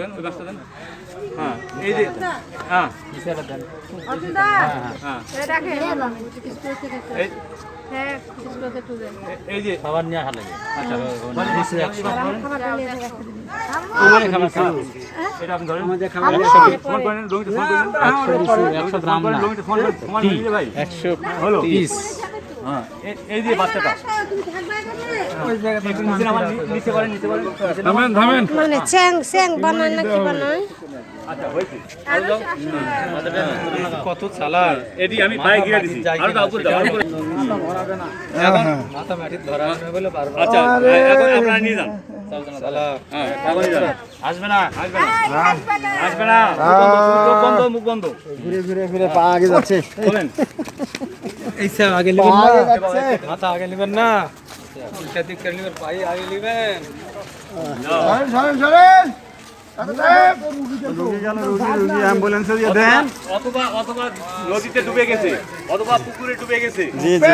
দেন ওই মাছটা দেন হ্যাঁ এই যে হ্যাঁ এই যে খাবার নিয়ে হালে আচ্ছা এটা আপনি ধরেন ফোন করেন রঙিতে ফোন করেন 100 গ্রাম না রঙিতে ফোন করেন সমান নিয়ে ভাই 100 হলো পিস হ্যাঁ এই যে বাচ্চাটা নিচে করেন থামেন মানে চ্যাং চ্যাং বানায় না কি বানায় আচ্ছা হইছে কত চালাক এডি আমি পায়ে গিরা দিছি আর দাও করে দাও এখন মাথা মাটি ধরা বলে পারবো আচ্ছা এখন আপনারা নিয়ে যান চালাক হ্যাঁ এখন নিয়ে যান আসবে না চোখ বন্ধ মুখ বন্ধ ঘুরে পা আগে যাচ্ছে বলেন এইসা আগে নেবেন না মাথা আগে নেবেন না উল্টা দিক করে নেবেন পাই আগে নেবেন অ্যাম্বুলেন্সে দিয়ে দেন অথবা নদীতে ডুবে গেছে অথবা পুকুরে ডুবে গেছে জি জি